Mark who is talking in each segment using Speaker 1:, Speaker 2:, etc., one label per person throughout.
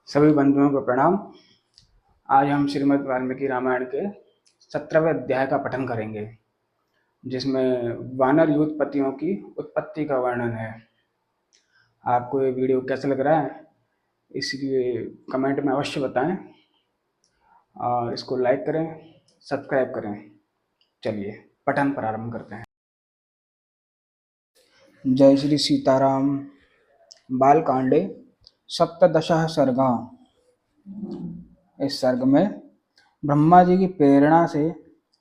Speaker 1: सभी बंधुओं को प्रणाम। आज हम श्रीमद् वाल्मीकि रामायण के 17वें अध्याय का पठन करेंगे, जिसमें वानर युगपतियों की उत्पत्ति का वर्णन है। आपको ये वीडियो कैसा लग रहा है, इसलिए कमेंट में अवश्य बताएं और इसको लाइक करें, सब्सक्राइब करें। चलिए पठन प्रारंभ करते हैं। जय श्री सीताराम। बालकांडे सप्तदशः सर्गा। इस सर्ग में ब्रह्मा जी की प्रेरणा से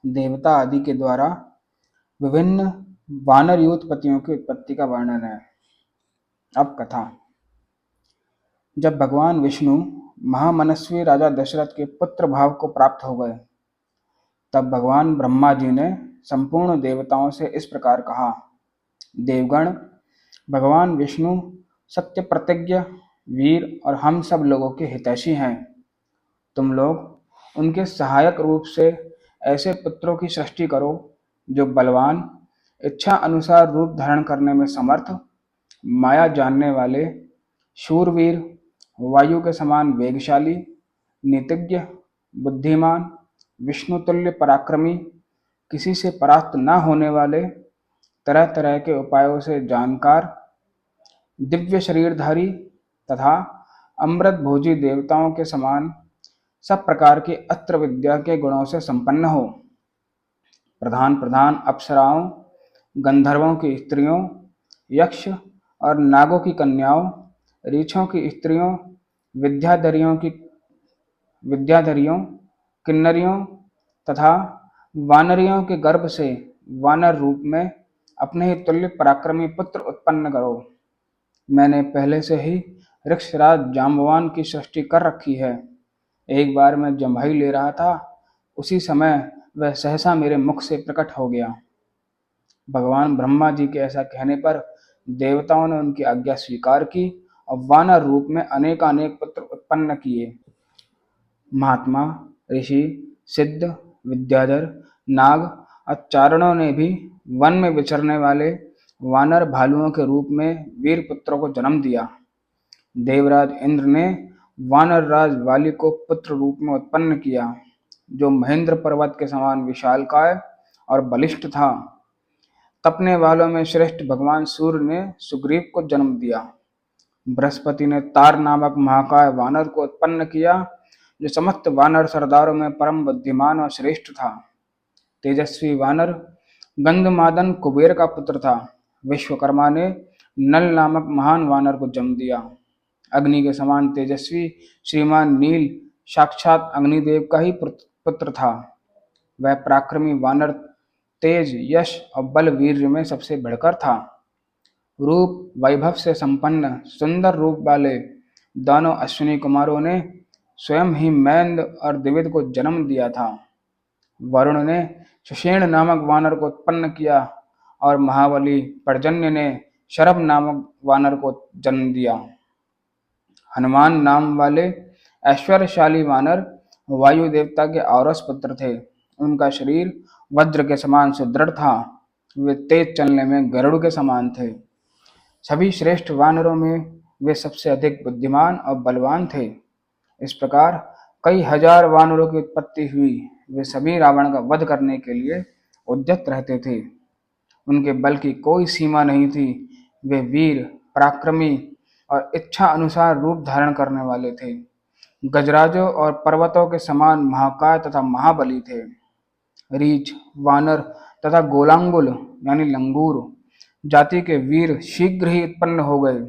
Speaker 1: देवता आदि के द्वारा विभिन्न वानर युगपतियों की उत्पत्ति का वर्णन है। अब कथा। जब भगवान विष्णु महामनस्वी राजा दशरथ के पुत्र भाव को प्राप्त हो गए, तब भगवान ब्रह्मा जी ने संपूर्ण देवताओं से इस प्रकार कहा। देवगण, भगवान विष्णु सत्य प्रतिज्ञ, वीर और हम सब लोगों के हितैषी हैं। तुम लोग उनके सहायक रूप से ऐसे पुत्रों की सृष्टि करो जो बलवान, इच्छा अनुसार रूप धारण करने में समर्थ, माया जानने वाले, शूरवीर, वायु के समान वेगशाली, नीतिज्ञ, बुद्धिमान, विष्णुतुल्य पराक्रमी, किसी से परास्त न होने वाले, तरह तरह के उपायों से जानकार, दिव्य शरीरधारी तथा अमृत भोजी देवताओं के समान सब प्रकार की अस्त्र विद्या के गुणों से संपन्न हो। प्रधान प्रधान अप्सराओं, गंधर्वों की स्त्रियों, यक्ष और नागों की कन्याओं, रीछों की स्त्रियों, विद्याधरियों, किन्नरियों तथा वानरियों के गर्भ से वानर रूप में अपने ही तुल्य पराक्रमी पुत्र उत्पन्न करो। मैंने पहले से ही ऋक्षराज जाम्बवान की सृष्टि कर रखी है। एक बार मैं जम्भाई ले रहा था, उसी समय वह सहसा मेरे मुख से प्रकट हो गया। भगवान ब्रह्मा जी के ऐसा कहने पर देवताओं ने उनकी आज्ञा स्वीकार की और वानर रूप में अनेकानेक पुत्र उत्पन्न किए। महात्मा, ऋषि, सिद्ध, विद्याधर, नाग और चारणों ने भी वन में विचरने वाले वानर भालुओं के रूप में वीर पुत्रों को जन्म दिया। देवराज इंद्र ने वानर राज वाली को पुत्र रूप में उत्पन्न किया, जो महेंद्र पर्वत के समान विशालकाय और बलिष्ठ था। तपने वालों में श्रेष्ठ भगवान सूर्य ने सुग्रीव को जन्म दिया। बृहस्पति ने तार नामक महाकाय वानर को उत्पन्न किया, जो समस्त वानर सरदारों में परम बुद्धिमान और श्रेष्ठ था। तेजस्वी वानर गंधमादन कुबेर का पुत्र था। विश्वकर्मा ने नल नामक महान वानर को जन्म दिया। अग्नि के समान तेजस्वी श्रीमान नील साक्षात अग्निदेव का ही पुत्र था। वह पराक्रमी वानर तेज, यश और बल वीर्य में सबसे बढ़कर था। रूप वैभव से संपन्न सुंदर रूप वाले दोनों अश्विनी कुमारों ने स्वयं ही मैंद और द्विविद को जन्म दिया था। वरुण ने सुषेण नामक वानर को उत्पन्न किया और महाबली पर्जन्य ने शरभ नामक वानर को जन्म दिया। हनुमान नाम वाले ऐश्वर्यशाली वानर वायु देवता के औरस पुत्र थे। उनका शरीर वज्र के समान सुदृढ़ था। वे तेज चलने में गरुड़ के समान थे। सभी श्रेष्ठ वानरों में वे सबसे अधिक बुद्धिमान और बलवान थे। इस प्रकार कई हजार वानरों की उत्पत्ति हुई। वे सभी रावण का वध करने के लिए उद्यत रहते थे। उनके बल की कोई सीमा नहीं थी। वे वीर, पराक्रमी और इच्छा अनुसार रूप धारण करने वाले थे। गजराजों और पर्वतों के समान महाकाय तथा महाबली थे। रीछ, वानर तथा गोलांगुल यानी लंगूर जाति के वीर शीघ्र ही उत्पन्न हो गए।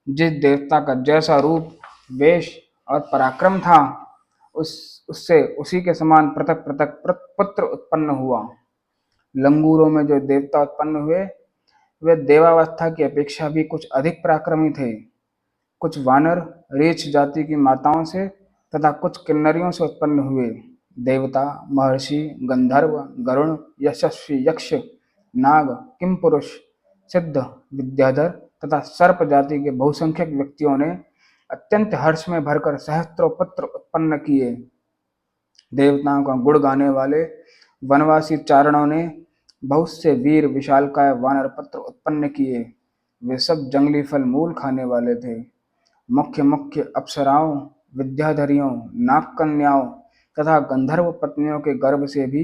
Speaker 1: जिस देवता का जैसा रूप, वेश और पराक्रम था, उससे उसी के समान पृथक पृथक पुत्र उत्पन्न हुआ। लंगूरों में जो देवता उत्पन्न हुए, वे देवावस्था की अपेक्षा भी कुछ अधिक पराक्रमी थे। कुछ वानर रीछ जाति की माताओं से तथा कुछ किन्नरियों से उत्पन्न हुए। देवता, महर्षि, गंधर्व, गरुण, यशस्वी यक्ष, नाग, किमपुरुष, सिद्ध, विद्याधर तथा सर्प जाति के बहुसंख्यक व्यक्तियों ने अत्यंत हर्ष में भरकर सहस्त्रों पुत्र उत्पन्न किए। देवताओं का गुण गाने वाले वनवासी चारणों ने बहुत से वीर विशालकाय वानर पुत्र उत्पन्न किए। वे सब जंगली फल मूल खाने वाले थे। मुख्य मुख्य अप्सराओं विद्याधरियों, नाग कन्याओं तथा गंधर्व पत्नियों के गर्भ से भी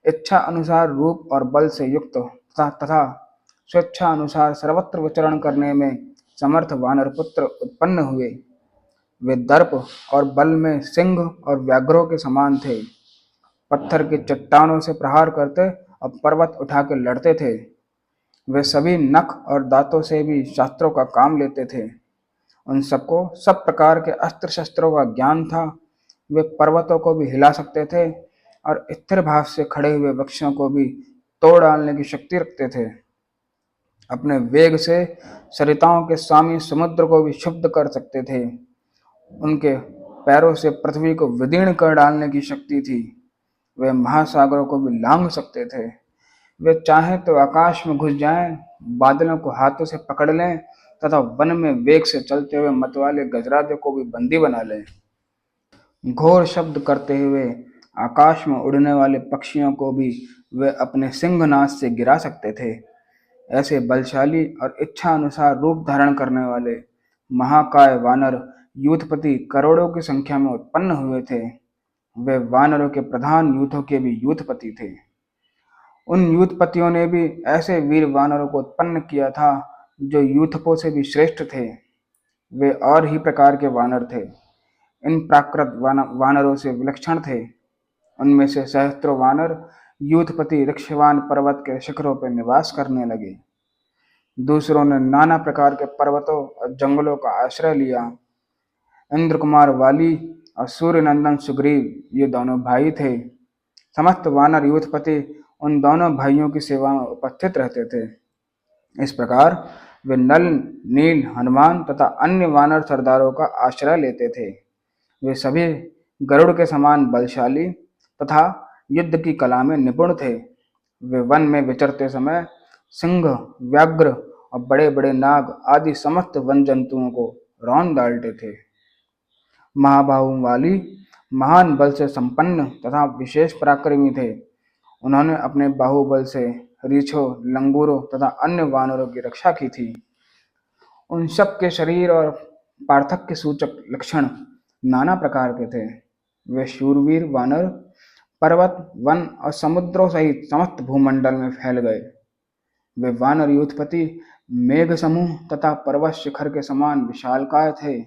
Speaker 1: इच्छा अनुसार रूप और बल से युक्त तथा स्वेच्छा अनुसार सर्वत्र विचरण करने में समर्थ वानर पुत्र उत्पन्न हुए। वे दर्प और बल में सिंह और व्याघ्रों के समान थे। पत्थर की चट्टानों से प्रहार करते और पर्वत उठा के लड़ते थे। वे सभी नख और दांतों से भी शास्त्रों का काम लेते थे। उन सबको सब प्रकार के अस्त्र शस्त्रों का ज्ञान था। वे पर्वतों को भी हिला सकते थे और स्थिर भाव से खड़े हुए वृक्षों को भी तोड़ डालने की शक्ति रखते थे। अपने वेग से सरिताओं के स्वामी समुद्र को भी शुद्ध कर सकते थे। उनके पैरों से पृथ्वी को विदीर्ण कर डालने की शक्ति थी। वे महासागरों को भी लांघ सकते थे। वे चाहे तो आकाश में घुस जाएं, बादलों को हाथों से पकड़ लें तथा वन में वेग से चलते हुए मतवाले गजराजे को भी बंदी बना लें। घोर शब्द करते हुए आकाश में उड़ने वाले पक्षियों को भी वे अपने सिंहनाद से गिरा सकते थे। ऐसे बलशाली और इच्छा अनुसार रूप धारण करने वाले महाकाय वानर यूथपति करोड़ों की संख्या में उत्पन्न हुए थे। वे वानरों के प्रधान यूथों के भी यूथपति थे। उन यूथपतियों ने भी ऐसे वीर वानरों को उत्पन्न किया था जो यूथपों से भी श्रेष्ठ थे। वे और ही प्रकार के वानर थे। इन प्राकृत वानरों से विलक्षण थे। उनमें से सहस्त्रों वानर यूथपति ऋक्षवान पर्वत के शिखरों पर निवास करने लगे। दूसरों ने नाना प्रकार के पर्वतों और जंगलों का आश्रय लिया। इंद्र कुमार वाली और सूर्य नंदन सुग्रीव ये दोनों भाई थे। समस्त वानर यूथपति उन दोनों भाइयों की सेवा में उपस्थित रहते थे। इस प्रकार वे नल, नील, हनुमान तथा अन्य वानर सरदारों का आश्रय लेते थे। वे सभी गरुड़ के समान बलशाली तथा युद्ध की कला में निपुण थे। वे वन में विचरते समय सिंह, व्याघ्र और बड़े बड़े नाग आदि समस्त वन जंतुओं को रौंद डालते थे। महाबाहु वाली महान बल से संपन्न तथा विशेष पराक्रमी थे। उन्होंने अपने बाहुबल से रीछों, लंगूरों तथा अन्य वानरों की रक्षा की थी। उन सब के शरीर और पार्थक्य सूचक लक्षण नाना प्रकार के थे। वे शूरवीर वानर पर्वत, वन और समुद्रों सहित समस्त भूमंडल में फैल गए। वे वानर यूथपति मेघ समूह तथा पर्वत शिखर के समान विशालकाय थे।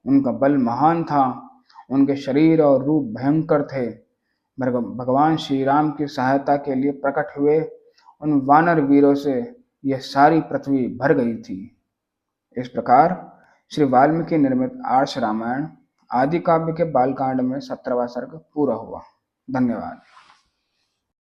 Speaker 1: उनका बल महान था। उनके शरीर और रूप भयंकर थे। भगवान श्री राम की सहायता के लिए प्रकट हुए उन वानर वीरों से यह सारी पृथ्वी भर गई थी। इस प्रकार श्री वाल्मीकि निर्मित आर्ष रामायण आदि काव्य के बालकांड में 17वां सर्ग पूरा हुआ। धन्यवाद।